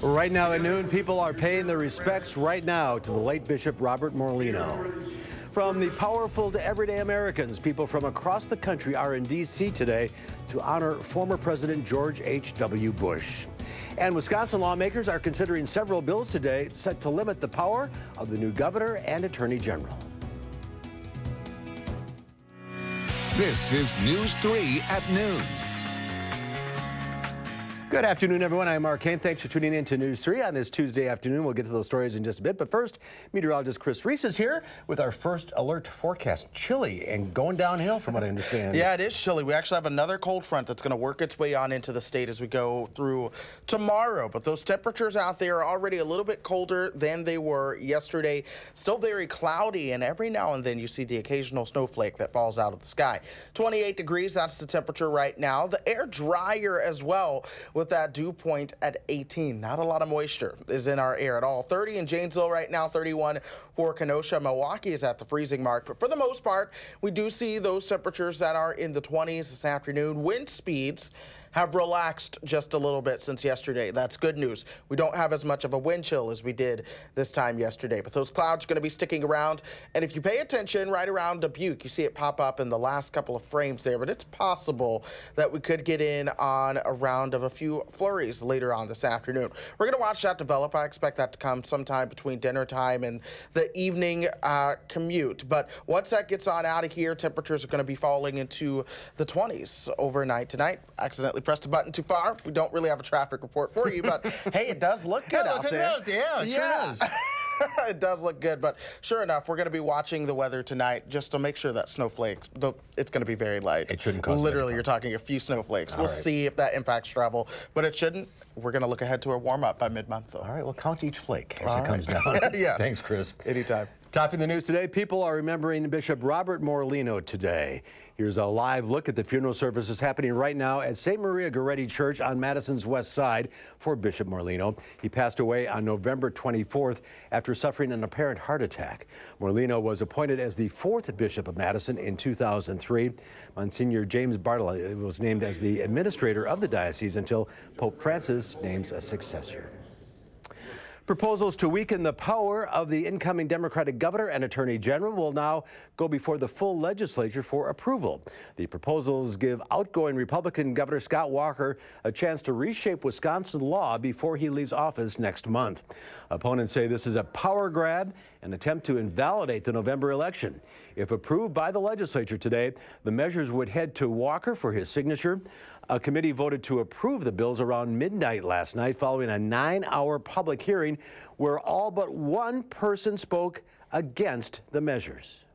Right now at noon, people are paying their respects right now to the late Bishop Robert Morlino. From the powerful to everyday Americans, people from across the country are in D.C. today to honor former President George H.W. Bush. And Wisconsin lawmakers are considering several bills today set to limit the power of the new governor and attorney general. This is News 3 at noon. Good afternoon, everyone. I'm Mark Kane. Thanks for tuning in to News 3 on this Tuesday afternoon. We'll get to those stories in just a bit. But first, meteorologist Chris Reese is here with our first alert forecast. Chilly and going downhill from what I understand. Yeah, it is chilly. We actually have another cold front that's going to work its way on into the state as we go through tomorrow. But those temperatures out there are already a little bit colder than they were yesterday. Still very cloudy, and every now and then you see the occasional snowflake that falls out of the sky. 28 degrees, that's the temperature right now. The air drier as well, with that dew point at 18. Not a lot of moisture is in our air at all. 30 in Janesville right now, 31 for Kenosha. Milwaukee is at the freezing mark. But for the most part, we do see those temperatures that are in the 20s this afternoon. Wind speeds have relaxed just a little bit since yesterday. That's good news. We don't have as much of a wind chill as we did this time yesterday, but those clouds are going to be sticking around. And if you pay attention right around Dubuque, you see it pop up in the last couple of frames there, but it's possible that we could get in on a round of a few flurries later on this afternoon. We're going to watch that develop. I expect that to come sometime between dinner time and the evening commute. But once that gets on out of here, temperatures are going to be falling into the 20s overnight tonight. Accidentally pressed a button too far. We don't really have a traffic report for you, but hey, it does look good out there. Yeah, it sure is. It does look good, but sure enough, we're going to be watching the weather tonight just to make sure that snowflakes, it's going to be very light. It shouldn't cause literally, you're talking a few snowflakes. We'll see if that impacts travel, but it shouldn't. We're going to look ahead to a warm-up by mid-month, though. All right, well, count each flake as it comes down. Yes. Thanks, Chris. Anytime. Topping the news today, people are remembering Bishop Robert Morlino today. Here's a live look at the funeral services happening right now at St. Maria Goretti Church on Madison's west side for Bishop Morlino. He passed away on November 24th after suffering an apparent heart attack. Morlino was appointed as the 4th Bishop of Madison in 2003. Monsignor James Bartlett was named as the administrator of the diocese until Pope Francis names a successor. Proposals to weaken the power of the incoming Democratic governor and attorney general will now go before the full legislature for approval. The proposals give outgoing Republican Governor Scott Walker a chance to reshape Wisconsin law before he leaves office next month. Opponents say this is a power grab, an attempt to invalidate the November election. If approved by the legislature today, the measures would head to Walker for his signature. A committee voted to approve the bills around midnight last night following a 9-hour public hearing where all but one person spoke against the measures.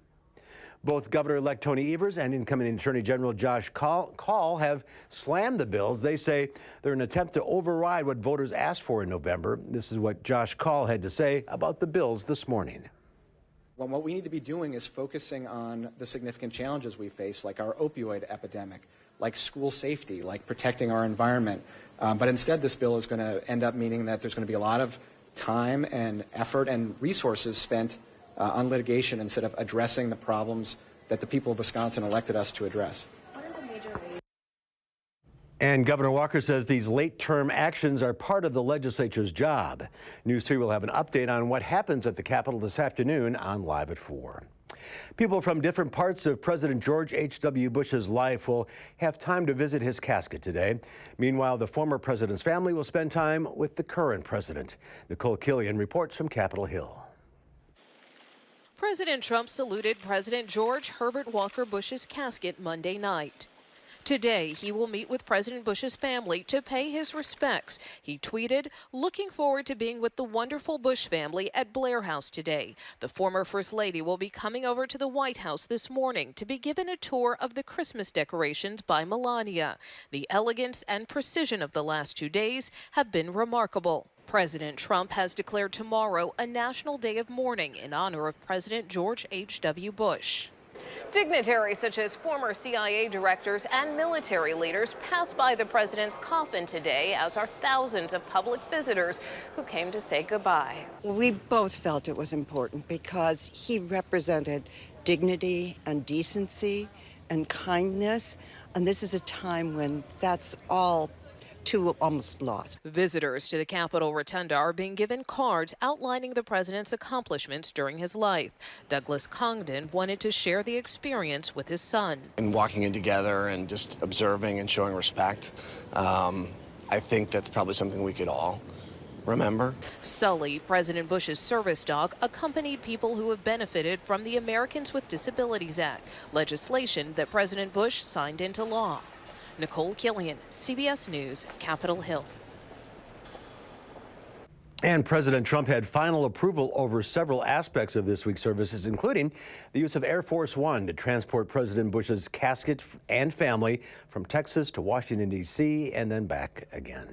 Both Governor-elect Tony Evers and incoming Attorney General Josh Kaul have slammed the bills. They say they're an attempt to override what voters asked for in November. This is what Josh Kaul had to say about the bills this morning. Well, what we need to be doing is focusing on the significant challenges we face, like our opioid epidemic, like school safety, like protecting our environment. But instead, this bill is going to end up meaning that there's going to be a lot of time and effort and resources spent on litigation instead of addressing the problems that the people of Wisconsin elected us to address. And Governor Walker says these late-term actions are part of the legislature's job. News 3 will have an update on what happens at the Capitol this afternoon on Live at 4. People from different parts of President George H.W. Bush's life will have time to visit his casket today. Meanwhile, the former president's family will spend time with the current president. Nicole Killian reports from Capitol Hill. President Trump saluted President George Herbert Walker Bush's casket Monday night. Today, he will meet with President Bush's family to pay his respects. He tweeted, "Looking forward to being with the wonderful Bush family at Blair House today. The former First Lady will be coming over to the White House this morning to be given a tour of the Christmas decorations by Melania. The elegance and precision of the last 2 days have been remarkable." President Trump has declared tomorrow a national day of mourning in honor of President George H.W. Bush. Dignitaries such as former CIA directors and military leaders passed by the president's coffin today, as are thousands of public visitors who came to say goodbye. We both felt it was important because he represented dignity and decency and kindness, and this is a time when that's all two almost lost. Visitors to the Capitol Rotunda are being given cards outlining the president's accomplishments during his life. Douglas Congdon wanted to share the experience with his son. And walking in together and just observing and showing respect, I think that's probably something we could all remember. Sully, President Bush's service dog, accompanied people who have benefited from the Americans with Disabilities Act, legislation that President Bush signed into law. Nicole Killian, CBS News, Capitol Hill. And President Trump had final approval over several aspects of this week's services, including the use of Air Force One to transport President Bush's casket and family from Texas to Washington, D.C., and then back again.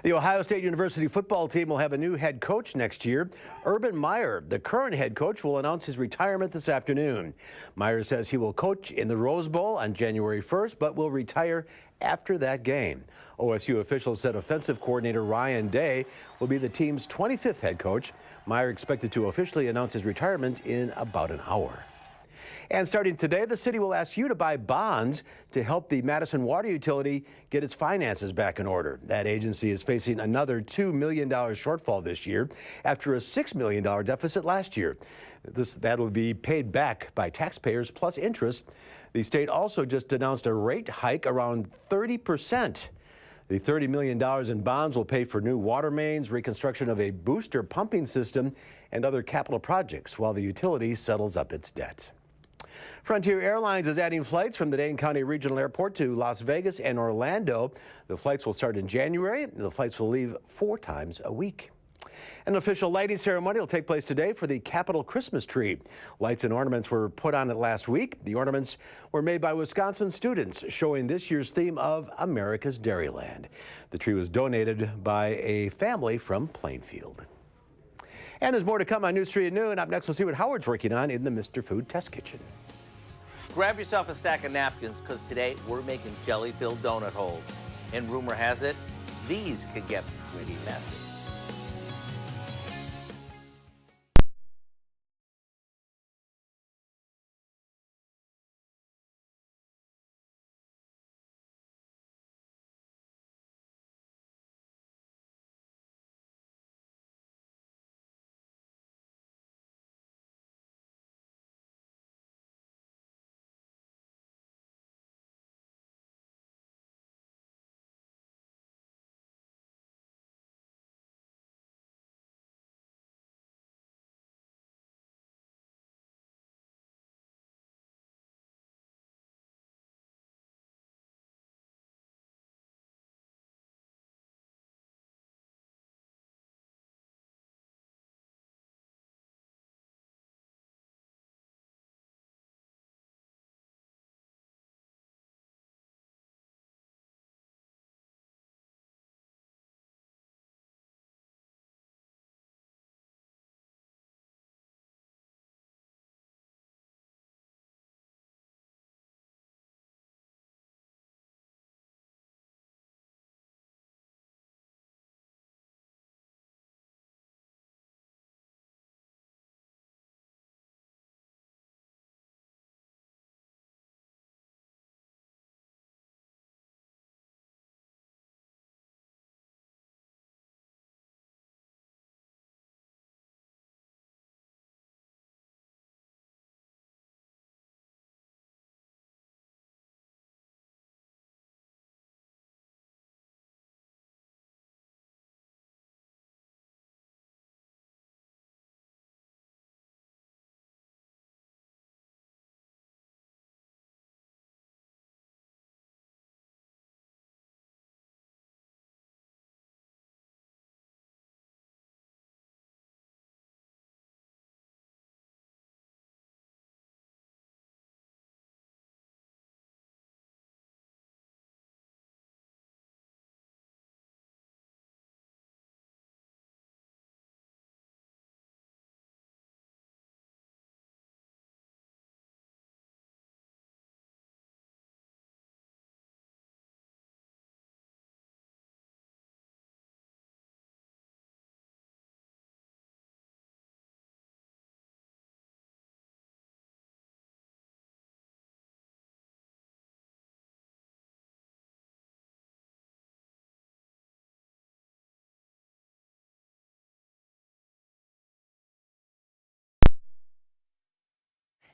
The Ohio State University football team will have a new head coach next year. Urban Meyer, the current head coach, will announce his retirement this afternoon. Meyer says he will coach in the Rose Bowl on January 1st, but will retire after that game. OSU officials said offensive coordinator Ryan Day will be the team's 25th head coach. Meyer expected to officially announce his retirement in about an hour. And starting today, the city will ask you to buy bonds to help the Madison water utility get its finances back in order. That agency is facing another $2 million shortfall this year after a $6 million deficit last year. That will be paid back by taxpayers plus interest. The state also just announced a rate hike around 30%. The $30 million in bonds will pay for new water mains, reconstruction of a booster pumping system, and other capital projects while the utility settles up its debt. Frontier Airlines is adding flights from the Dane County Regional Airport to Las Vegas and Orlando. The flights will start in January. The flights will leave 4 times a week. An official lighting ceremony will take place today for the Capitol Christmas tree. Lights and ornaments were put on it last week. The ornaments were made by Wisconsin students, showing this year's theme of America's Dairyland. The tree was donated by a family from Plainfield. And there's more to come on News 3 at noon. Up next, we'll see what Howard's working on in the Mr. Food Test Kitchen. Grab yourself a stack of napkins, because today we're making jelly-filled donut holes. And rumor has it, these could get pretty messy.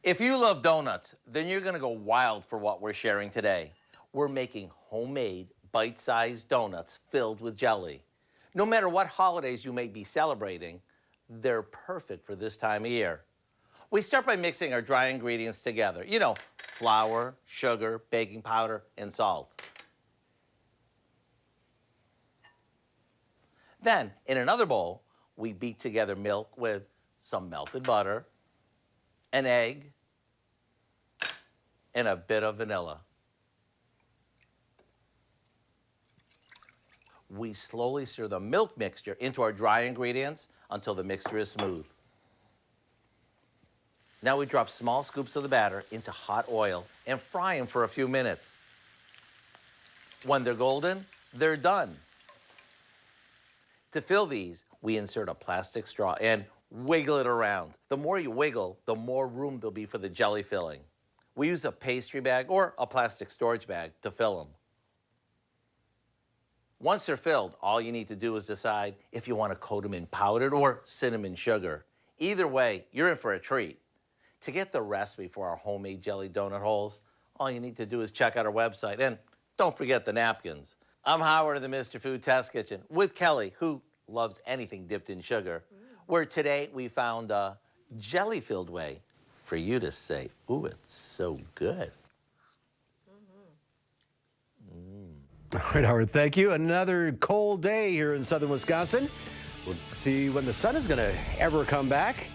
If you love donuts, then you're gonna go wild for what we're sharing today. We're making homemade, bite-sized donuts filled with jelly. No matter what holidays you may be celebrating, they're perfect for this time of year. We start by mixing our dry ingredients together. You know, flour, sugar, baking powder, and salt. Then, in another bowl, we beat together milk with some melted butter, an egg, and a bit of vanilla. We slowly stir the milk mixture into our dry ingredients until the mixture is smooth. Now we drop small scoops of the batter into hot oil and fry them for a few minutes. When they're golden, they're done. To fill these, we insert a plastic straw and wiggle it around. The more you wiggle, the more room there'll be for the jelly filling. We use a pastry bag or a plastic storage bag to fill them. Once they're filled, all you need to do is decide if you want to coat them in powdered or cinnamon sugar. Either way, you're in for a treat. To get the recipe for our homemade jelly donut holes, all you need to do is check out our website, and don't forget the napkins. I'm Howard of the Mr. Food Test Kitchen with Kelly, who loves anything dipped in sugar, where today we found a jelly-filled way for you to say, ooh, it's so good. All right, Howard, thank you. Another cold day here in southern Wisconsin. We'll see when the sun is going to ever come back.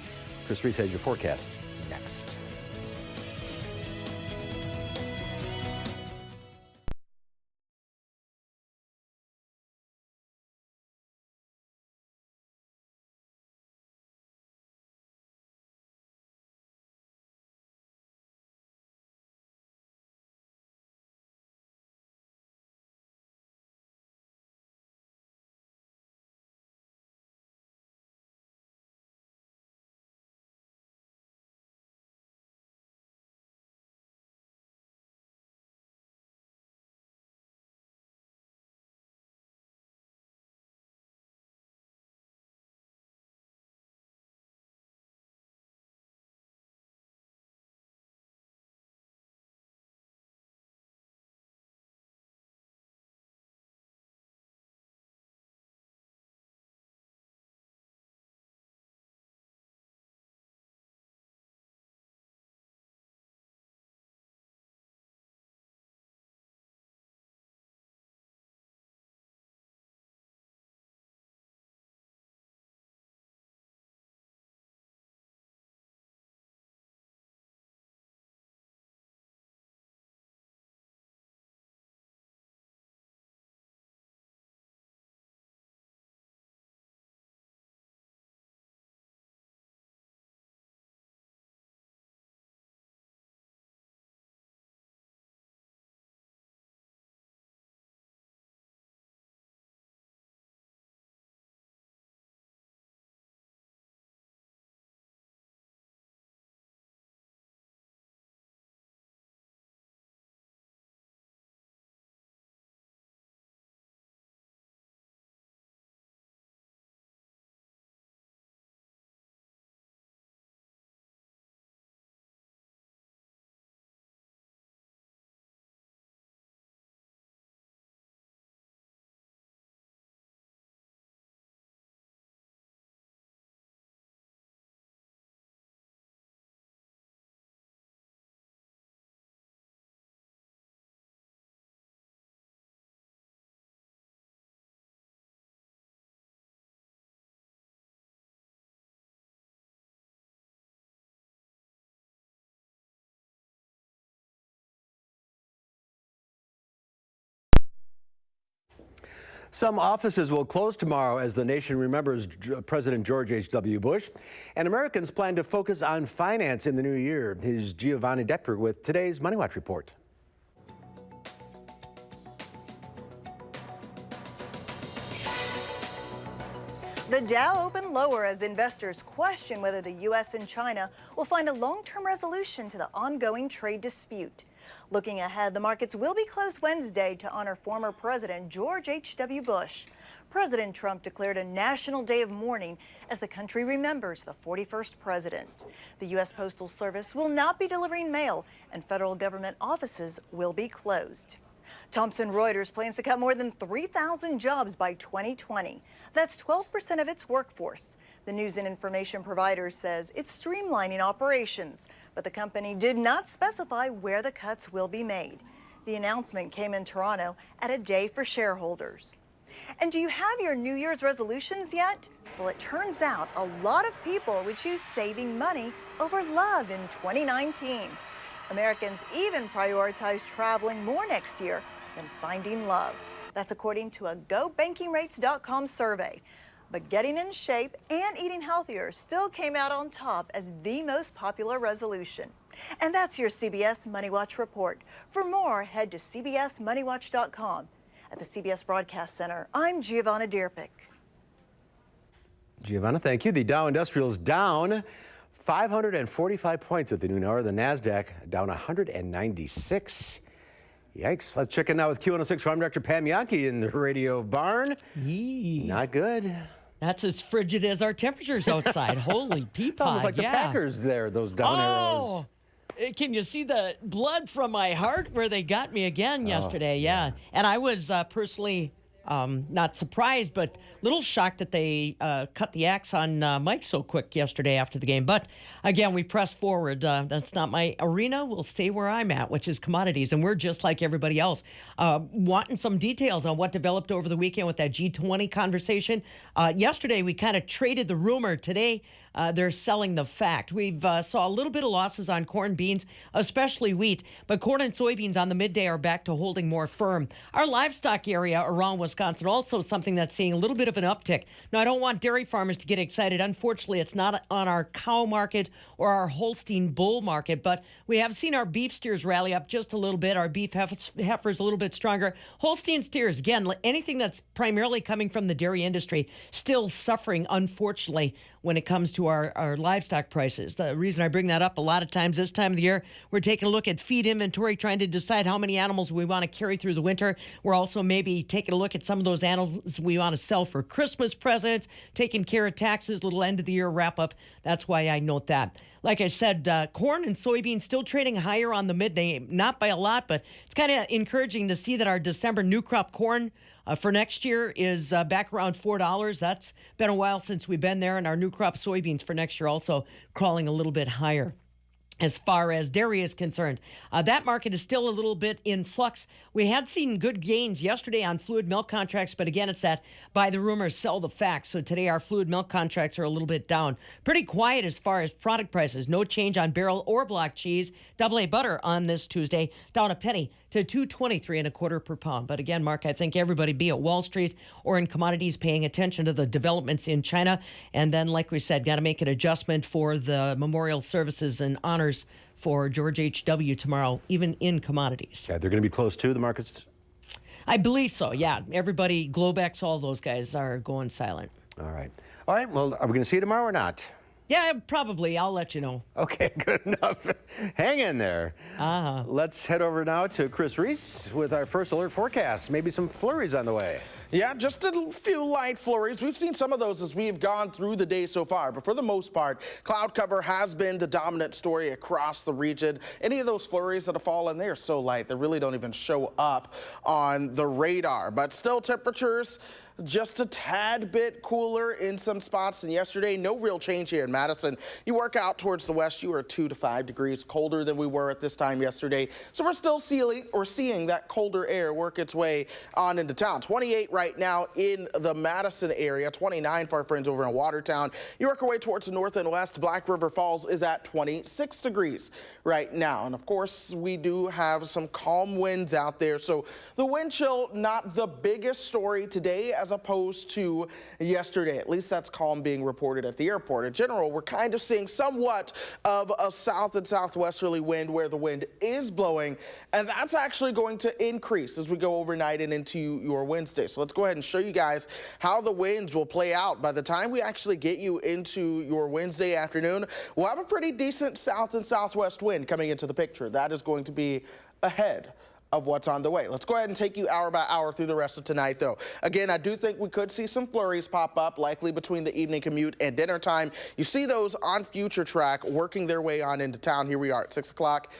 Chris Reese has your forecast next. Some offices will close tomorrow as the nation remembers President George H.W. Bush, and Americans plan to focus on finance in the new year. Here's Giovanni Depper with today's Money Watch report. The Dow opened lower as investors question whether the U.S. and China will find a long-term resolution to the ongoing trade dispute. Looking ahead, the markets will be closed Wednesday to honor former President George H.W. Bush. President Trump declared a national day of mourning as the country remembers the 41st president. The U.S. Postal Service will not be delivering mail, and federal government offices will be closed. Thomson Reuters plans to cut more than 3,000 jobs by 2020. That's 12% of its workforce. The news and information provider says it's streamlining operations, but the company did not specify where the cuts will be made. The announcement came in Toronto at a day for shareholders. And do you have your New Year's resolutions yet? Well, it turns out a lot of people would choose saving money over love in 2019. Americans even prioritize traveling more next year than finding love. That's according to a GoBankingRates.com survey. But getting in shape and eating healthier still came out on top as the most popular resolution. And that's your CBS Money Watch report. For more, head to cbsmoneywatch.com. At the CBS Broadcast Center, I'm Giovanna Dierpick. Giovanna, thank you. The Dow Industrial is down 545 points at the noon hour. The NASDAQ down 196. Yikes. Let's check in now with Q106 Farm Director Pam Yankee in the radio barn. Yee. Not good. That's as frigid as our temperatures outside. Holy peapod. Almost like the Packers there, those down arrows. Can you see the blood from my heart where they got me again yesterday? Yeah. And I was personally not surprised, but a little shocked that they cut the axe on Mike so quick yesterday after the game. But again, we press forward. That's not my arena. We'll stay where I'm at, which is commodities. And we're just like everybody else, wanting some details on what developed over the weekend with that G20 conversation. Yesterday, we kind of traded the rumor. Today, they're selling the fact. We've saw a little bit of losses on corn, beans, especially wheat, but corn and soybeans on the midday are back to holding more firm. Our livestock area around Wisconsin also something that's seeing a little bit of an uptick. Now, I don't want dairy farmers to get excited. Unfortunately, it's not on our cow market or our Holstein bull market, but we have seen our beef steers rally up just a little bit. Our beef heifers a little bit stronger. Holstein steers, again, anything that's primarily coming from the dairy industry, still suffering, unfortunately, when it comes to our livestock prices. The reason I bring that up, a lot of times this time of the year, we're taking a look at feed inventory, trying to decide how many animals we want to carry through the winter. We're also maybe taking a look at some of those animals we want to sell for Christmas presents, taking care of taxes, little end of the year wrap up. That's why I note that. Like I said, corn and soybeans still trading higher on the midday, not by a lot, but it's kind of encouraging to see that our December new crop corn for next year is back around $4. That's been a while since we've been there, and our new crop soybeans for next year also crawling a little bit higher. As far as dairy is concerned, that market is still a little bit in flux. We had seen good gains yesterday on fluid milk contracts, but again, it's that buy the rumors, sell the facts. So today our fluid milk contracts are a little bit down. Pretty quiet as far as product prices. No change on barrel or block cheese. AA butter on this Tuesday, down a penny to $2.23 1/4 per pound. But again, Mark, I think everybody, be it Wall Street or in commodities, paying attention to the developments in China. And then, like we said, got to make an adjustment for the memorial services and honors for George H.W. tomorrow, even in commodities. Yeah, they're going to be close to the markets? I believe so, yeah. Everybody, Globex, all those guys are going silent. All right. All right, well, are we going to see you tomorrow or not? Yeah, probably. I'll let you know. Okay, good enough. Hang in there. Let's head over now to Chris Reese with our first alert forecast. Maybe some flurries on the way. Yeah, just a few light flurries. We've seen some of those as we've gone through the day so far, but for the most part, cloud cover has been the dominant story across the region. Any of those flurries that have fallen, they are so light, they really don't even show up on the radar. But still, temperatures just a tad bit cooler in some spots than yesterday. No real change here in Madison. You work out towards the west, you are 2 to 5 degrees colder than we were at this time yesterday. So we're still seeing that colder air work its way on into town. 28 right now in the Madison area, 29 for our friends over in Watertown. You work your way towards the north and west. Black River Falls is at 26 degrees right now. And of course, we do have some calm winds out there. So the wind chill, not the biggest story today as opposed to yesterday. At least that's calm being reported at the airport. In general, we're kind of seeing somewhat of a south and southwesterly wind where the wind is blowing, and that's actually going to increase as we go overnight and into your Wednesday. So let's go ahead and show you guys how the winds will play out. By the time we actually get you into your Wednesday afternoon, we'll have a pretty decent south and southwest wind coming into the picture. That is going to be ahead of what's on the way. Let's go ahead and take you hour by hour through the rest of tonight, though. Again, I do think we could see some flurries pop up, likely between the evening commute and dinner time. You see those on Future Track working their way on into town. Here we are at 6 o'clock.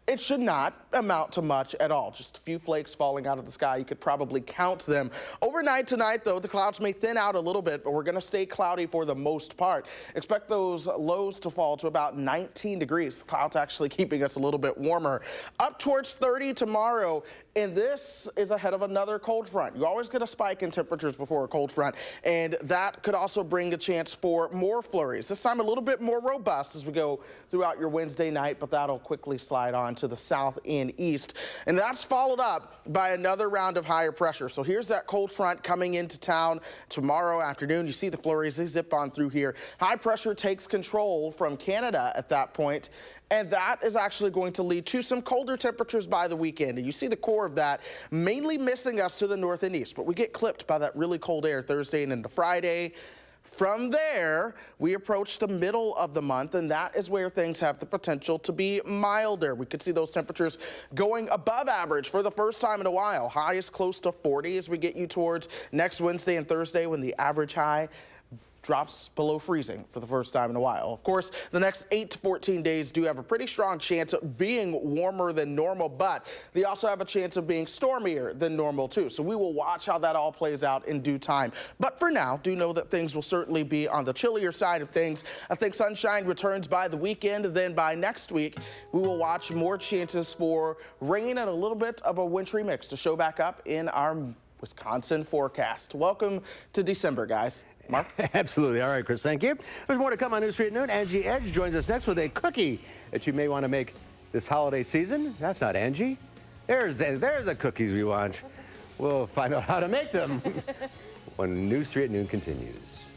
It should not amount to much at all. Just a few flakes falling out of the sky. You could probably count them. Overnight tonight, though, the clouds may thin out a little bit, but we're going to stay cloudy for the most part. Expect those lows to fall to about 19 degrees. The clouds actually keeping us a little bit warmer. Up towards 30 tomorrow, and this is ahead of another cold front. You always get a spike in temperatures before a cold front, and that could also bring a chance for more flurries. This time a little bit more robust as we go throughout your Wednesday night, but that'll quickly slide on to the south and east. And that's followed up by another round of higher pressure. So here's that cold front coming into town tomorrow afternoon. You see the flurries, they zip on through here. High pressure takes control from Canada at that point, and that is actually going to lead to some colder temperatures by the weekend. And you see the core of that mainly missing us to the north and east, but we get clipped by that really cold air Thursday and into Friday. From there, we approach the middle of the month, and that is where things have the potential to be milder. We could see those temperatures going above average for the first time in a while. High is close to 40 as we get you towards next Wednesday and Thursday, when the average high drops below freezing for the first time in a while. Of course, the next 8 to 14 days do have a pretty strong chance of being warmer than normal, but they also have a chance of being stormier than normal too. So we will watch how that all plays out in due time. But for now, do know that things will certainly be on the chillier side of things. I think sunshine returns by the weekend. Then by next week, we will watch more chances for rain and a little bit of a wintry mix to show back up in our Wisconsin forecast. Welcome to December, guys. Mark? Absolutely. All right, Chris, thank you. There's more to come on News 3 at noon. Angie Edge joins us next with a cookie that you may want to make this holiday season. That's not Angie. There's the cookies we want. We'll find out how to make them when News 3 at noon continues.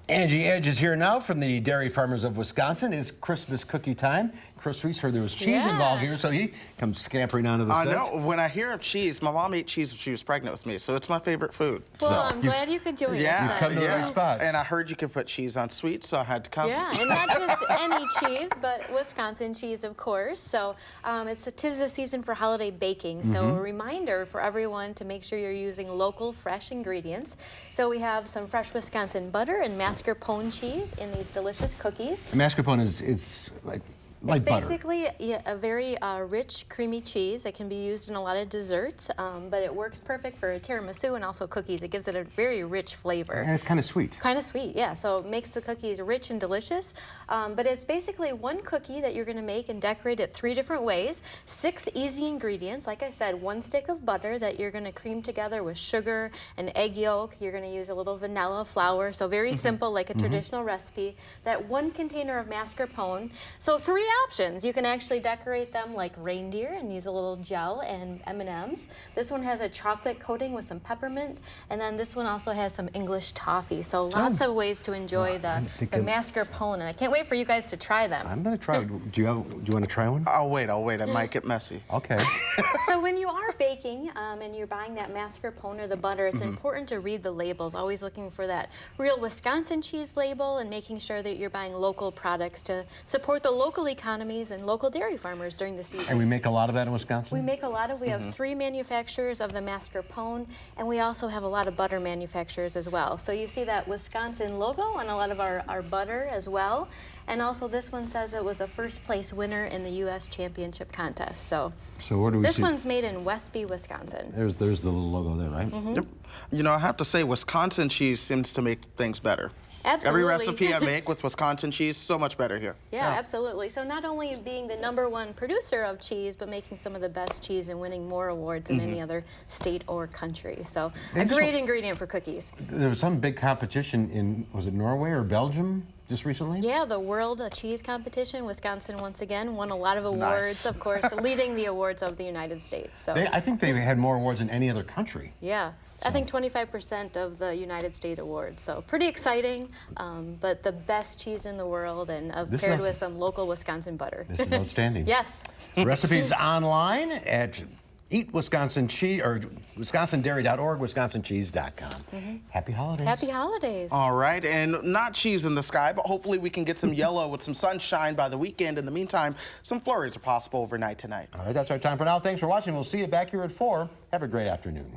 Angie Edge is here now from the Dairy Farmers of Wisconsin. It's Christmas cookie time. Chris Reese heard there was cheese involved here, so he comes scampering onto the set. I know. When I hear of cheese, my mom ate cheese when she was pregnant with me, so it's my favorite food. Well, so. I'm glad you could join us. Yeah, You've come to the right spot. And I heard you could put cheese on sweets, so I had to come. Yeah, and not just any cheese, but Wisconsin cheese, of course. So tis the season for holiday baking. So a reminder for everyone to make sure you're using local, fresh ingredients. So we have some fresh Wisconsin butter and mascarpone cheese in these delicious cookies. Mascarpone is like light butter. It's basically a very rich, creamy cheese. It can be used in a lot of desserts, but it works perfect for tiramisu and also cookies. It gives it a very rich flavor. And it's kind of sweet. Kind of sweet, yeah. So it makes the cookies rich and delicious. But it's basically one cookie that you're going to make and decorate it 3 different ways. 6 easy ingredients. Like I said, 1 stick of butter that you're going to cream together with sugar and egg yolk. You're going to use a little vanilla flour. So very simple, like a traditional recipe. That 1 container of mascarpone. So 3 options. You can actually decorate them like reindeer and use a little gel and M&Ms. This one has a chocolate coating with some peppermint, and then this one also has some English toffee. So lots of ways to enjoy the mascarpone, and I can't wait for you guys to try them. I'm going to try. Do you want to try one? I'll wait. It might get messy. Okay. So when you are baking and you're buying that mascarpone or the butter, it's important to read the labels, always looking for that real Wisconsin cheese label and making sure that you're buying local products to support the local economies and local dairy farmers during the season. And we make a lot of that in Wisconsin? We make a lot of, we have 3 manufacturers of the mascarpone, and we also have a lot of butter manufacturers as well. So you see that Wisconsin logo on a lot of our butter as well. And also this one says it was a first place winner in the U.S. Championship contest. So where do we this see? one's made in Westby, Wisconsin. There's the little logo there, right? Yep. You know, I have to say, Wisconsin cheese seems to make things better. Absolutely. Every recipe I make with Wisconsin cheese, so much better here. Yeah, absolutely. So not only being the #1 producer of cheese, but making some of the best cheese and winning more awards than any other state or country. So a great ingredient for cookies. There was some big competition in, was it Norway or Belgium just recently? Yeah, the World Cheese Competition. Wisconsin, once again, won a lot of awards, Nice. of course, leading the awards of the United States. So I think they had more awards than any other country. yeah. I think 25% of the United States awards, so pretty exciting, but the best cheese in the world and paired with some local Wisconsin butter. This is outstanding. Yes. Recipes online at Eat Wisconsin Cheese or WisconsinDairy.org, WisconsinCheese.com. Happy holidays. Happy holidays. All right, and not cheese in the sky, but hopefully we can get some yellow with some sunshine by the weekend. In the meantime, some flurries are possible overnight tonight. All right, that's our time for now. Thanks for watching. We'll see you back here at 4. Have a great afternoon.